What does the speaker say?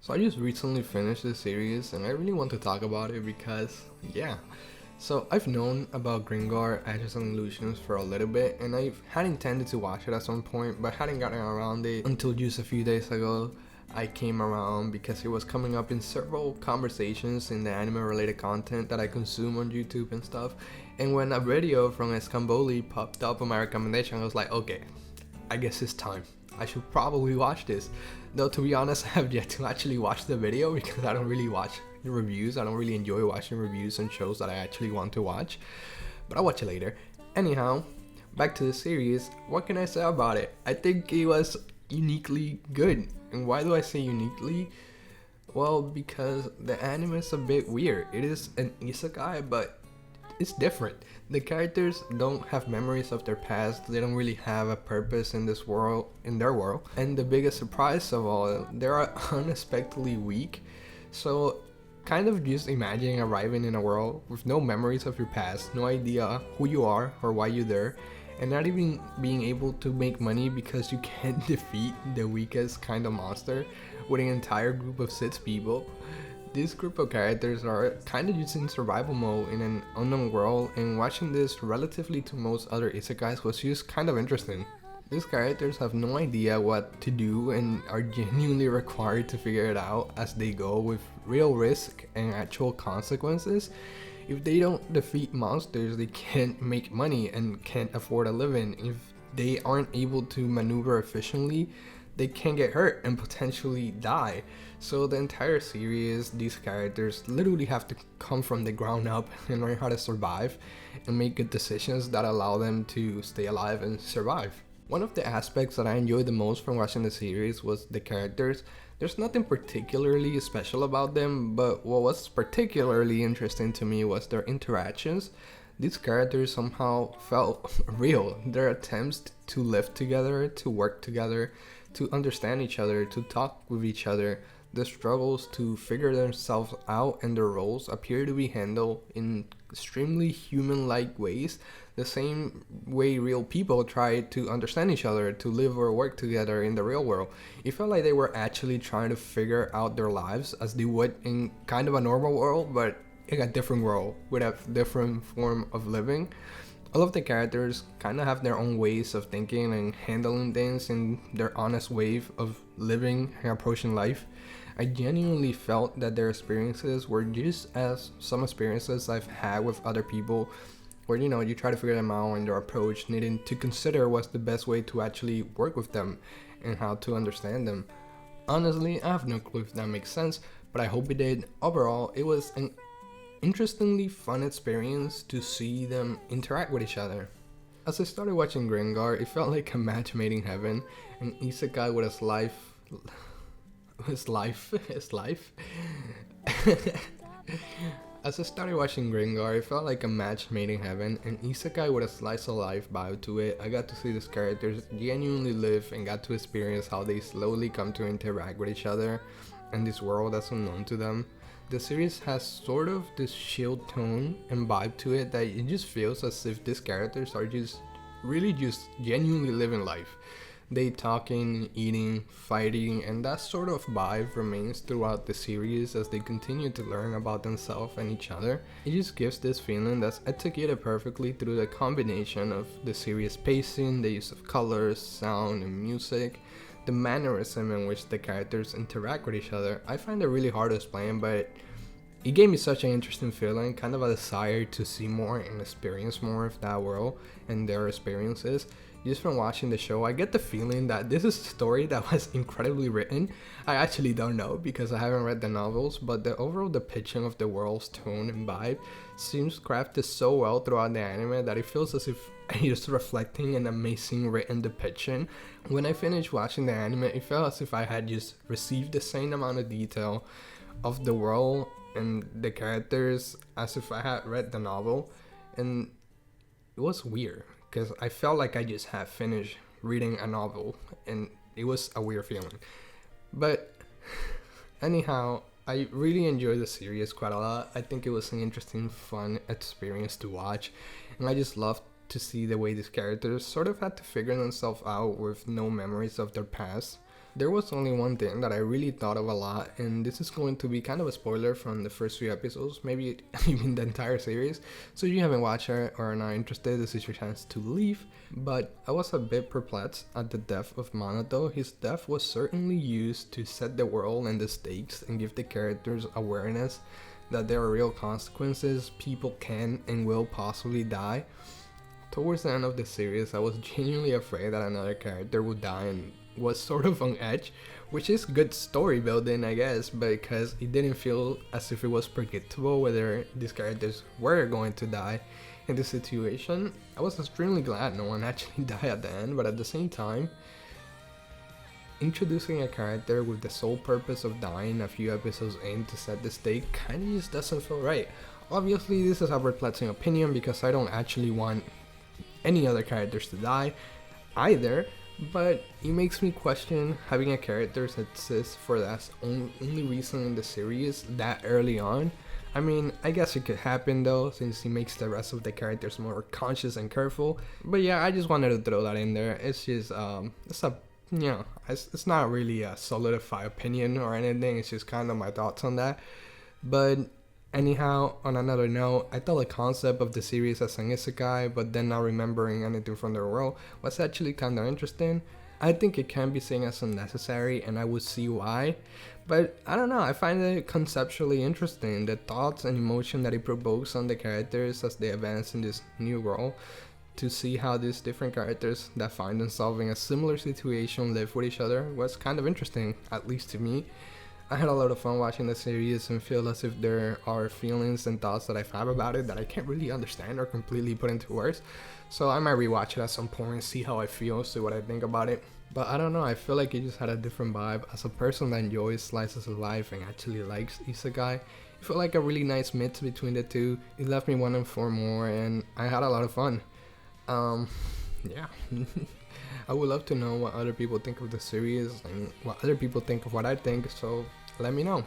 So I just recently finished this series and I really want to talk about it because, yeah. So I've known about Grimgar, Ashes and Illusions for a little bit and I had intended to watch it at some point but hadn't gotten around it until just a few days ago. I came around because it was coming up in several conversations in the anime related content that I consume on YouTube and stuff. And when a video from Escamboli popped up on my recommendation, I was like, okay, I guess it's time. I should probably watch this. Though to be honest, I have yet to actually watch the video because I don't really watch reviews. I don't really enjoy watching reviews on shows that I actually want to watch. But I'll watch it later. Anyhow, back to the series. What can I say about it? I think it was uniquely good. And why do I say uniquely? Well, because the anime is a bit weird. It is an isekai, but it's different. The characters don't have memories of their past. They don't really have a purpose in this world, in their world. And the biggest surprise of all, they are unexpectedly weak. So kind of just imagining arriving in a world with no memories of your past, no idea who you are or why you're there, and not even being able to make money because you can't defeat the weakest kind of monster with an entire group of 6 people. This group of characters are kind of just in survival mode in an unknown world, and watching this relatively to most other isekais was just kind of interesting. These characters have no idea what to do and are genuinely required to figure it out as they go with real risk and actual consequences. If they don't defeat monsters, they can't make money and can't afford a living. If they aren't able to maneuver efficiently, they can get hurt and potentially die. So the entire series, these characters literally have to come from the ground up and learn how to survive and make good decisions that allow them to stay alive and survive. One of the aspects that I enjoyed the most from watching the series was the characters. There's nothing particularly special about them, but what was particularly interesting to me was their interactions. These characters somehow felt real. Their attempts to live together, to work together, to understand each other, to talk with each other, the struggles to figure themselves out and their roles appear to be handled in extremely human-like ways, the same way real people try to understand each other, to live or work together in the real world. It felt like they were actually trying to figure out their lives as they would in kind of a normal world, but in a different world with a different form of living. All of the characters kind of have their own ways of thinking and handling things in their honest way of living and approaching life. I genuinely felt that their experiences were just as some experiences I've had with other people where, you try to figure them out and their approach, needing to consider what's the best way to actually work with them and how to understand them. Honestly, I have no clue if that makes sense, but I hope it did. Overall, it was an interestingly fun experience to see them interact with each other. As I started watching Grimgar, it felt like a match made in heaven, an isekai with his life. As I started watching Grimgar, it felt like a match made in heaven, an isekai with a slice of life vibe to it. I got to see these characters genuinely live and got to experience how they slowly come to interact with each other and this world that's unknown to them. The series has sort of this chill tone and vibe to it that it just feels as if these characters are just genuinely living life. They talking, eating, fighting, and that sort of vibe remains throughout the series as they continue to learn about themselves and each other. It just gives this feeling that's executed perfectly through the combination of the series pacing, the use of colors, sound, and music, the mannerism in which the characters interact with each other. I find it really hard to explain, but it gave me such an interesting feeling, kind of a desire to see more and experience more of that world and their experiences. Just from watching the show, I get the feeling that this is a story that was incredibly written. I actually don't know because I haven't read the novels, but the overall depiction of the world's tone and vibe seems crafted so well throughout the anime that it feels as if I'm just reflecting an amazing written depiction. When I finished watching the anime, it felt as if I had just received the same amount of detail of the world and the characters as if I had read the novel, and it was weird because I felt like I just had finished reading a novel and it was a weird feeling. But anyhow, I really enjoyed the series quite a lot. I think it was an interesting, fun experience to watch, and I just loved to see the way these characters sort of had to figure themselves out with no memories of their past. there was only one thing that I really thought of a lot, and this is going to be kind of a spoiler from the first few episodes, maybe even the entire series. So if you haven't watched it or are not interested, this is your chance to leave. But I was a bit perplexed at the death of Minato. His death was certainly used to set the world and the stakes and give the characters awareness that there are real consequences, people can and will possibly die. Towards the end of the series, I was genuinely afraid that another character would die and was sort of on edge, which is good story building, I guess, because it didn't feel as if it was predictable whether these characters were going to die in this situation. I was extremely glad no one actually died at the end, but at the same time, introducing a character with the sole purpose of dying a few episodes in to set the stake kinda just doesn't feel right. Obviously, this is a perplexing opinion because I don't actually want any other characters to die either, but it makes me question having a character that exists for that only reason in the series that early on. I mean, I guess it could happen though, since he makes the rest of the characters more conscious and careful. But yeah, I just wanted to throw that in there. It's just, it's not really a solidified opinion or anything. It's just kind of my thoughts on that. But anyhow, on another note, I thought the concept of the series as an isekai, but then not remembering anything from the world, was actually kind of interesting. I think it can be seen as unnecessary, and I would see why. But I don't know, I find it conceptually interesting, the thoughts and emotion that it provokes on the characters as they advance in this new world. To see how these different characters that find themselves in a similar situation live with each other was kind of interesting, at least to me. I had a lot of fun watching the series and feel as if there are feelings and thoughts that I have about it that I can't really understand or completely put into words. So I might rewatch it at some point and see how I feel, see what I think about it. But I don't know, I feel like it just had a different vibe. As a person that enjoys slices of life and actually likes Isekai, it felt like a really nice mix between the two. It left me wanting for more and I had a lot of fun. Yeah. I would love to know what other people think of the series and what other people think of what I think, so let me know.